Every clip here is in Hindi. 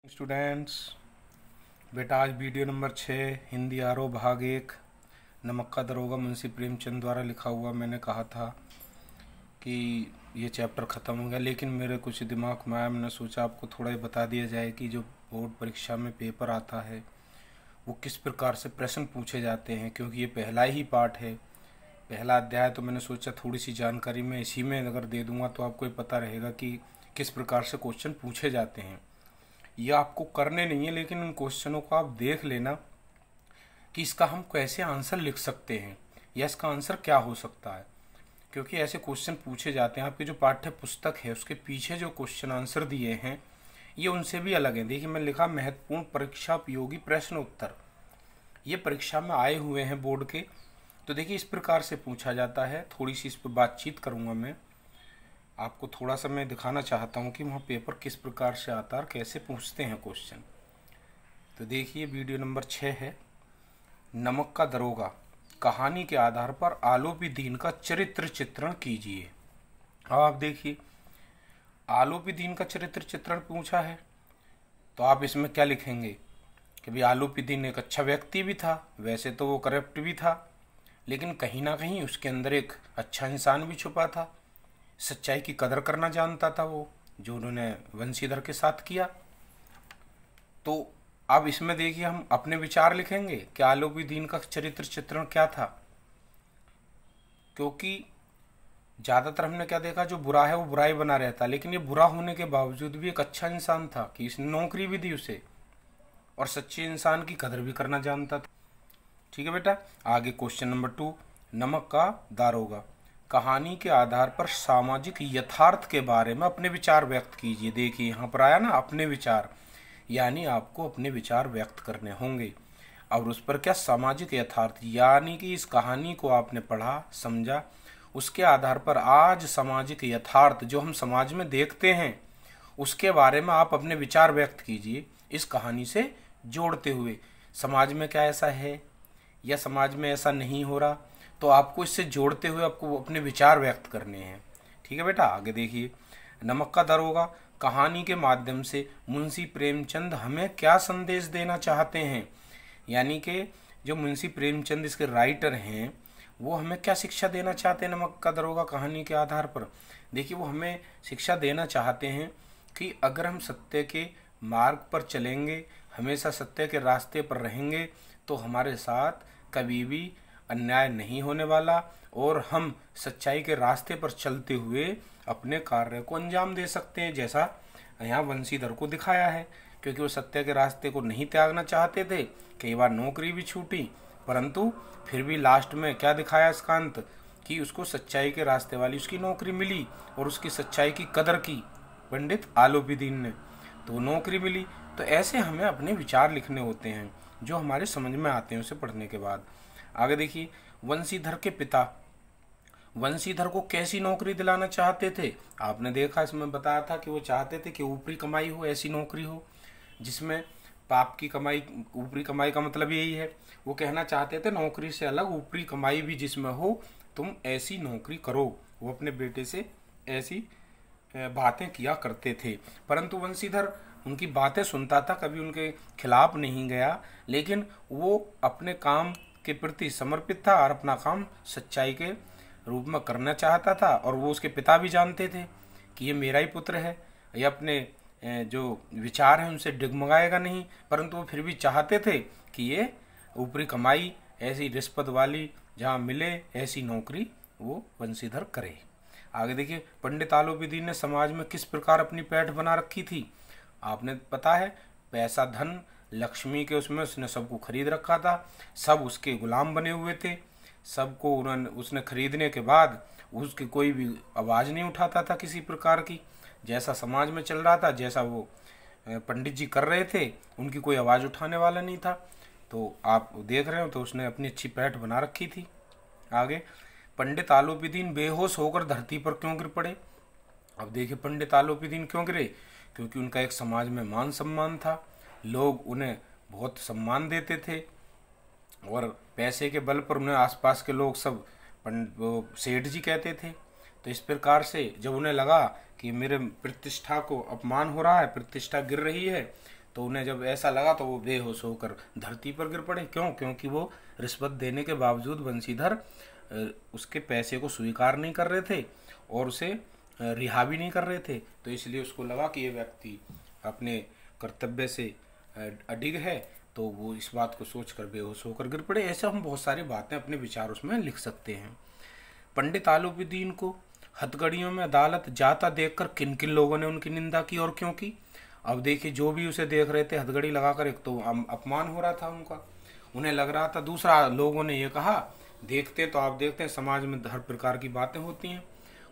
स्टूडेंट्स, बेटा आज वीडियो नंबर 6 हिंदी आरो भाग 1 नमक का दरोगा मुंशी प्रेमचंद द्वारा लिखा हुआ। मैंने कहा था कि ये चैप्टर ख़त्म हो गया, लेकिन मेरे कुछ दिमाग में आया, मैंने सोचा आपको थोड़ा ही बता दिया जाए कि जो बोर्ड परीक्षा में पेपर आता है वो किस प्रकार से प्रश्न पूछे जाते हैं, क्योंकि ये पहला ही पार्ट है, पहला अध्याय। तो मैंने सोचा थोड़ी सी जानकारी मैं इसी में अगर दे दूँगा तो आपको ये पता रहेगा कि किस प्रकार से क्वेश्चन पूछे जाते हैं। ये आपको करने नहीं है, लेकिन इन क्वेश्चनों को आप देख लेना कि इसका हम कैसे आंसर लिख सकते हैं या इसका आंसर क्या हो सकता है, क्योंकि ऐसे क्वेश्चन पूछे जाते हैं। आपकी जो पाठ्य पुस्तक है उसके पीछे जो क्वेश्चन आंसर दिए हैं ये उनसे भी अलग हैं। देखिए, मैं लिखा महत्वपूर्ण परीक्षा उपयोगी प्रश्न उत्तर, ये परीक्षा में आए हुए हैं बोर्ड के। तो देखिए, इस प्रकार से पूछा जाता है। थोड़ी सी इस पर बातचीत करूँगा मैं, आपको थोड़ा सा मैं दिखाना चाहता हूँ कि वहाँ पेपर किस प्रकार से आता है और कैसे पूछते हैं क्वेश्चन। तो देखिए, वीडियो नंबर 6 है नमक का दरोगा। कहानी के आधार पर आलोपी दीन का चरित्र चित्रण कीजिए। अब आप देखिए, आलोपी दीन का चरित्र चित्रण पूछा है तो आप इसमें क्या लिखेंगे कि भाई आलोपी दीन एक अच्छा व्यक्ति भी था, वैसे तो वो करप्ट भी था, लेकिन कहीं ना कहीं उसके अंदर एक अच्छा इंसान भी छुपा था। सच्चाई की कदर करना जानता था वो, जो उन्होंने वंशीधर के साथ किया। तो अब इसमें देखिए, हम अपने विचार लिखेंगे कि आलोपी दीन का चरित्र चित्रण क्या था, क्योंकि ज़्यादातर हमने क्या देखा, जो बुरा है वो बुराई बना रहता, लेकिन ये बुरा होने के बावजूद भी एक अच्छा इंसान था कि इसने नौकरी भी दी उसे, और सच्चे इंसान की कदर भी करना जानता था। ठीक है बेटा, आगे क्वेश्चन नंबर 2 नमक का दारोगा। कहानी के आधार पर सामाजिक यथार्थ के बारे में अपने विचार व्यक्त कीजिए। देखिए, यहाँ पर आया ना अपने विचार, यानी आपको अपने विचार व्यक्त करने होंगे। और उस पर क्या, सामाजिक यथार्थ, यानी कि इस कहानी को आपने पढ़ा समझा, उसके आधार पर आज सामाजिक यथार्थ जो हम समाज में देखते हैं उसके बारे में आप अपने विचार व्यक्त कीजिए, इस कहानी से जोड़ते हुए। समाज में क्या ऐसा है या समाज में ऐसा नहीं हो रहा, तो आपको इससे जोड़ते हुए आपको अपने विचार व्यक्त करने हैं। ठीक है बेटा, आगे देखिए, नमक का दरोगा कहानी के माध्यम से मुंशी प्रेमचंद हमें क्या संदेश देना चाहते हैं, यानी कि जो मुंशी प्रेमचंद इसके राइटर हैं वो हमें क्या शिक्षा देना चाहते हैं नमक का दरोगा कहानी के आधार पर। देखिए, वो हमें शिक्षा देना चाहते हैं कि अगर हम सत्य के मार्ग पर चलेंगे, हमेशा सत्य के रास्ते पर रहेंगे, तो हमारे साथ कभी भी अन्याय नहीं होने वाला, और हम सच्चाई के रास्ते पर चलते हुए अपने कार्य को अंजाम दे सकते हैं, जैसा यहाँ वंशीधर को दिखाया है। क्योंकि वो सत्य के रास्ते को नहीं त्यागना चाहते थे, कई बार नौकरी भी छूटी, परंतु फिर भी लास्ट में क्या दिखाया इसका अंत, कि उसको सच्चाई के रास्ते वाली उसकी नौकरी मिली, और उसकी सच्चाई की कदर की पंडित आलोपी दीन ने, तो नौकरी मिली। तो ऐसे हमें अपने विचार लिखने होते हैं जो हमारे समझ में आते हैं उसे पढ़ने के बाद। आगे देखिए, वंशीधर के पिता वंशीधर को कैसी नौकरी दिलाना चाहते थे। आपने देखा, इसमें बताया था कि वो चाहते थे कि ऊपरी कमाई हो, ऐसी नौकरी हो जिसमें पाप की कमाई, ऊपरी कमाई का मतलब यही है, वो कहना चाहते थे नौकरी से अलग ऊपरी कमाई भी जिसमें हो, तुम ऐसी नौकरी करो। वो अपने बेटे से ऐसी बातें किया करते थे, परंतु वंशीधर उनकी बातें सुनता था, कभी उनके खिलाफ नहीं गया, लेकिन वो अपने काम के प्रति समर्पित था और अपना काम सच्चाई के रूप में करना चाहता था। और वो उसके पिता भी जानते थे कि ये मेरा ही पुत्र है, ये अपने जो विचार हैं उनसे डगमगाएगा नहीं, परंतु वो फिर भी चाहते थे कि ये ऊपरी कमाई ऐसी रिश्वत वाली जहाँ मिले ऐसी नौकरी वो वंशीधर करे। आगे देखिए, पंडित आलोपी दीन ने समाज में किस प्रकार अपनी पैठ बना रखी थी। आपने पता है, पैसा धन लक्ष्मी के उसमें उसने सबको खरीद रखा था, सब उसके गुलाम बने हुए थे, सबको उन्होंने उसने खरीदने के बाद उसकी कोई भी आवाज़ नहीं उठाता था किसी प्रकार की। जैसा समाज में चल रहा था, जैसा वो पंडित जी कर रहे थे, उनकी कोई आवाज़ उठाने वाला नहीं था। तो आप देख रहे हो, तो उसने अपनी अच्छी पैठ बना रखी थी। आगे, पंडित आलोपी दीन बेहोश होकर धरती पर क्यों गिर पड़े। अब देखिए, पंडित आलोपी दीन क्यों गिरे, क्योंकि उनका एक समाज में मान सम्मान था, लोग उन्हें बहुत सम्मान देते थे, और पैसे के बल पर उन्हें आसपास के लोग सब सेठ जी कहते थे। तो इस प्रकार से जब उन्हें लगा कि मेरे प्रतिष्ठा को अपमान हो रहा है, प्रतिष्ठा गिर रही है, तो उन्हें जब ऐसा लगा तो वो बेहोश होकर धरती पर गिर पड़े। क्यों? क्योंकि वो रिश्वत देने के बावजूद बंशीधर उसके पैसे को स्वीकार नहीं कर रहे थे और उसे रिहा भी नहीं कर रहे थे। तो इसलिए उसको लगा कि ये व्यक्ति अपने कर्तव्य से अडिग है, तो वो इस बात को सोचकर बेहोश होकर गिर पड़े। ऐसे हम बहुत सारी बातें अपने विचार उसमें लिख सकते हैं। पंडित आलूबुद्दीन को हथकड़ियों में अदालत जाता देखकर किन किन लोगों ने उनकी निंदा की और क्यों की? अब देखिए, जो भी उसे देख रहे थे हथकड़ी लगाकर, एक तो अपमान हो रहा था उनका, उन्हें लग रहा था। दूसरा, लोगों ने ये कहा, देखते तो आप देखते हैं समाज में हर प्रकार की बातें होती हैं।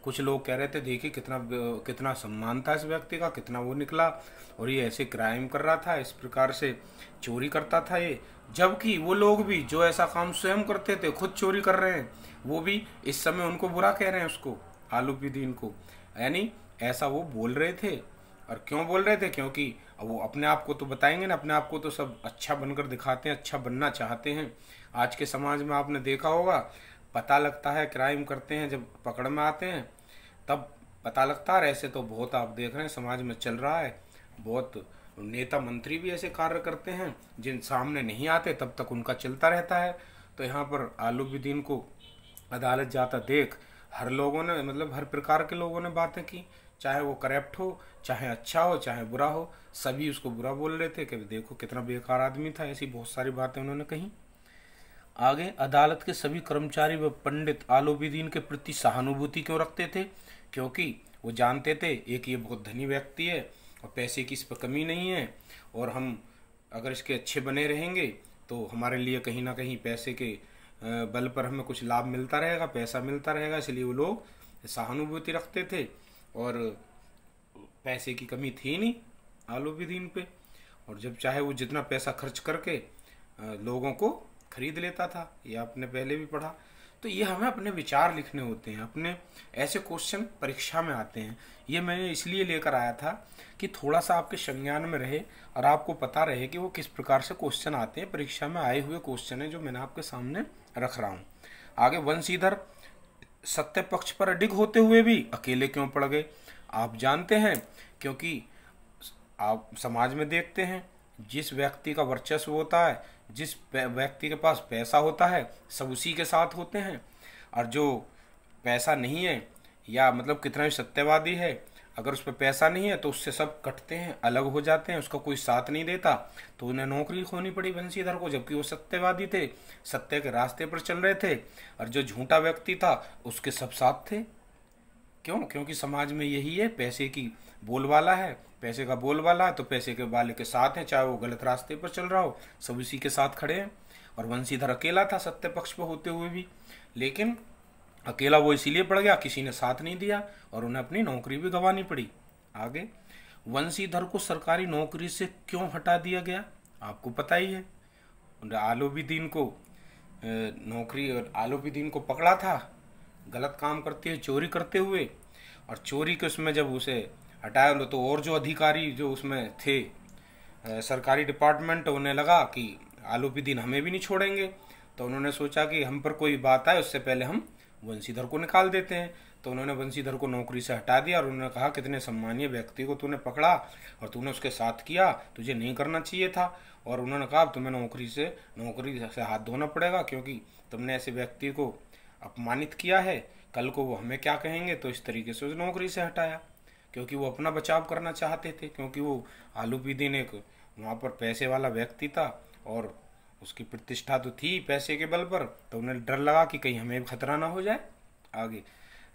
कुछ लोग कह रहे थे देखिए कितना सम्मान था इस व्यक्ति का, कितना वो निकला और ये ऐसे क्राइम कर रहा था, इस प्रकार से चोरी करता था ये। जबकि वो लोग भी जो ऐसा काम स्वयं करते थे, खुद चोरी कर रहे हैं, वो भी इस समय उनको बुरा कह रहे हैं, उसको आलूबुद्दीन को। यानी ऐसा वो बोल रहे थे। और क्यों बोल रहे थे? क्योंकि वो अपने आप को तो बताएंगे ना, अपने आप को तो सब अच्छा बनकर दिखाते हैं, अच्छा बनना चाहते हैं। आज के समाज में आपने देखा होगा, पता लगता है क्राइम करते हैं, जब पकड़ में आते हैं तब पता लगता है। ऐसे तो बहुत आप देख रहे हैं समाज में चल रहा है, बहुत नेता मंत्री भी ऐसे कार्य करते हैं, जिन सामने नहीं आते तब तक उनका चलता रहता है। तो यहाँ पर आलूबुद्दीन को अदालत जाता देख हर लोगों ने, मतलब हर प्रकार के लोगों ने बातें की, चाहे वो करप्ट हो, चाहे अच्छा हो, चाहे बुरा हो, सभी उसको बुरा बोल रहे थे कि देखो कितना बेकार आदमी था। ऐसी बहुत सारी बातें उन्होंने कही। आगे, अदालत के सभी कर्मचारी व पंडित आलूबुद्दीन के प्रति सहानुभूति क्यों रखते थे? क्योंकि वो जानते थे एक ये बहुत धनी व्यक्ति है और पैसे की इस पर कमी नहीं है, और हम अगर इसके अच्छे बने रहेंगे तो हमारे लिए कहीं ना कहीं पैसे के बल पर हमें कुछ लाभ मिलता रहेगा, पैसा मिलता रहेगा। इसलिए वो लोग सहानुभूति रखते थे और पैसे की कमी थी नहीं आलूबुद्दीन पे, और जब चाहे वो जितना पैसा खर्च करके लोगों को खरीद लेता था। ये आपने पहले भी पढ़ा। तो ये हमें अपने विचार लिखने होते हैं, अपने ऐसे क्वेश्चन परीक्षा में आते हैं। ये मैंने इसलिए लेकर आया था कि थोड़ा सा आपके संज्ञान में रहे और आपको पता रहे कि वो किस प्रकार से क्वेश्चन आते हैं। परीक्षा में आए हुए क्वेश्चन है जो मैंने आपके सामने रख रहा हूँ। आगे, वंशीधर सत्य पक्ष पर अडिग होते हुए भी अकेले क्यों पड़ गए? आप जानते हैं, क्योंकि आप समाज में देखते हैं जिस व्यक्ति का वर्चस्व होता है, जिस व्यक्ति के पास पैसा होता है, सब उसी के साथ होते हैं। और जो पैसा नहीं है, या मतलब कितना भी सत्यवादी है, अगर उस पर पैसा नहीं है तो उससे सब कटते हैं, अलग हो जाते हैं, उसका कोई साथ नहीं देता। तो उन्हें नौकरी खोनी पड़ी वंशीधर को, जबकि वो सत्यवादी थे, सत्य के रास्ते पर चल रहे थे। और जो झूठा व्यक्ति था उसके सब साथ थे। क्यों? क्योंकि समाज में यही है, पैसे की बोलबाला है, पैसे का बोलबाला है तो पैसे के वाले के साथ है, चाहे वो गलत रास्ते पर चल रहा हो, सब इसी के साथ खड़े हैं। और वंशीधर अकेला था सत्य पक्ष पर होते हुए भी, लेकिन अकेला वो इसीलिए पड़ गया, किसी ने साथ नहीं दिया और उन्हें अपनी नौकरी भी गंवानी पड़ी। आगे, वंशीधर को सरकारी नौकरी से क्यों हटा दिया गया? आपको पता ही है। आलूबुद्दीन को नौकरी, और आलूबुद्दीन को पकड़ा था गलत काम करते हुए, चोरी करते हुए, और चोरी के उसमें जब उसे हटाया तो और जो अधिकारी जो उसमें थे सरकारी डिपार्टमेंट, उन्हें लगा कि आलूबुद्दीन हमें भी नहीं छोड़ेंगे। तो उन्होंने सोचा कि हम पर कोई बात आए उससे पहले हम वंशीधर को निकाल देते हैं। तो उन्होंने वंशीधर को नौकरी से हटा दिया और उन्होंने कहा कितने सम्मानीय व्यक्ति को तूने पकड़ा और तूने उसके साथ किया, तुझे नहीं करना चाहिए था। और उन्होंने कहा तुम्हें नौकरी से हाथ धोना पड़ेगा, क्योंकि तुमने ऐसे व्यक्ति को अपमानित किया है, कल को वो हमें क्या कहेंगे। तो इस तरीके से उस नौकरी से हटाया, क्योंकि वो अपना बचाव करना चाहते थे, क्योंकि वो आलूबुद्दीन एक वहाँ पर पैसे वाला व्यक्ति था और उसकी प्रतिष्ठा तो थी पैसे के बल पर, तो उन्हें डर लगा कि कहीं हमें खतरा ना हो जाए। आगे,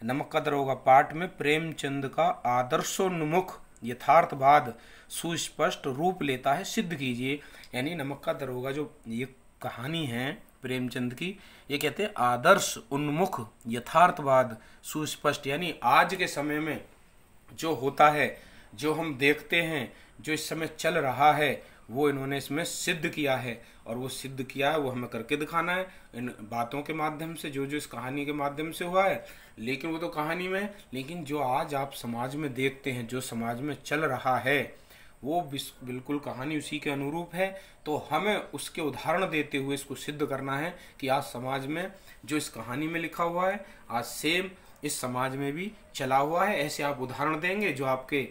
नमक का दरोगा पाठ में प्रेमचंद का आदर्शोन्मुख यथार्थवाद सुस्पष्ट रूप लेता है, सिद्ध कीजिए। यानी नमक का दरोगा जो ये कहानी है प्रेमचंद की, ये कहते हैं आदर्श उन्मुख यथार्थवाद सुस्पष्ट, यानी आज के समय में जो होता है, जो हम देखते हैं, जो इस समय चल रहा है, वो इन्होंने इसमें सिद्ध किया है। और वो सिद्ध किया है वो हमें करके दिखाना है इन बातों के माध्यम से, जो जो इस कहानी के माध्यम से हुआ है। लेकिन वो तो कहानी में है, लेकिन जो आज आप समाज में देखते हैं, जो समाज में चल रहा है, वो बिल्कुल कहानी उसी के अनुरूप है। तो हमें उसके उदाहरण देते हुए इसको सिद्ध करना है कि आज समाज में जो इस कहानी में लिखा हुआ है, आज सेम इस समाज में भी चला हुआ है। ऐसे आप उदाहरण देंगे जो आपके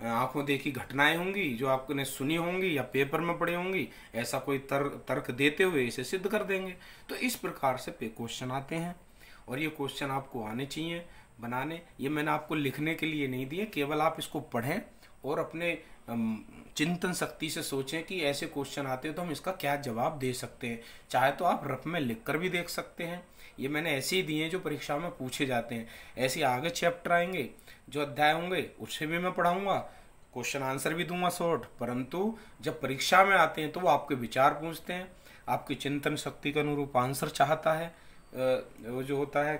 आंखों देखी घटनाएं होंगी जो आपने सुनी होंगी या पेपर में पढ़ी होंगी, ऐसा कोई तर्क देते हुए इसे सिद्ध कर देंगे। तो इस प्रकार से क्वेश्चन आते हैं, और ये क्वेश्चन आपको आने चाहिए बनाने। ये मैंने आपको लिखने के लिए नहीं दिए, केवल आप इसको पढ़ें और अपने चिंतन शक्ति से सोचें कि ऐसे क्वेश्चन आते हैं तो हम इसका क्या जवाब दे सकते हैं। चाहे तो आप रफ में लिख कर भी देख सकते हैं। ये मैंने ऐसे ही दिए हैं जो परीक्षा में पूछे जाते हैं। ऐसे आगे चैप्टर आएंगे, जो अध्याय होंगे उससे भी मैं पढ़ाऊंगा, क्वेश्चन आंसर भी दूंगा शॉर्ट। परंतु जब परीक्षा में आते हैं तो वो आपके विचार पूछते हैं, आपकी चिंतन शक्ति के अनुरूप आंसर चाहता है। वो जो होता है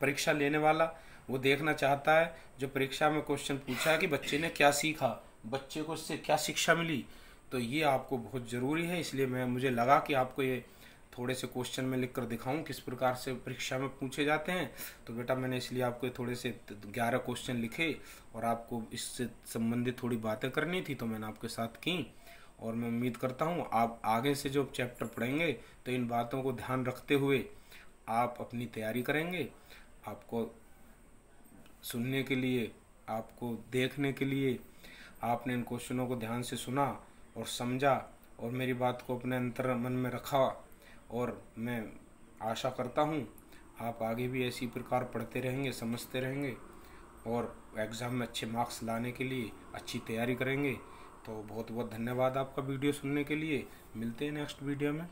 परीक्षा लेने वाला, वो देखना चाहता है जो परीक्षा में क्वेश्चन पूछा है कि बच्चे ने क्या सीखा, बच्चे को इससे क्या शिक्षा मिली। तो ये आपको बहुत ज़रूरी है, इसलिए मुझे लगा कि आपको ये थोड़े से क्वेश्चन में लिख कर दिखाऊं किस प्रकार से परीक्षा में पूछे जाते हैं। तो बेटा मैंने इसलिए आपको थोड़े से 11 क्वेश्चन लिखे, और आपको इससे संबंधित थोड़ी बातें करनी थी तो मैंने आपके साथ की। और मैं उम्मीद करता हूँ आप आगे से जो चैप्टर पढ़ेंगे तो इन बातों को ध्यान रखते हुए आप अपनी तैयारी करेंगे। आपको सुनने के लिए, आपको देखने के लिए, आपने इन क्वेश्चनों को ध्यान से सुना और समझा और मेरी बात को अपने अंतर मन में रखा। और मैं आशा करता हूँ आप आगे भी इसी प्रकार पढ़ते रहेंगे, समझते रहेंगे और एग्ज़ाम में अच्छे मार्क्स लाने के लिए अच्छी तैयारी करेंगे। तो बहुत बहुत धन्यवाद आपका वीडियो सुनने के लिए। मिलते हैं नेक्स्ट वीडियो में।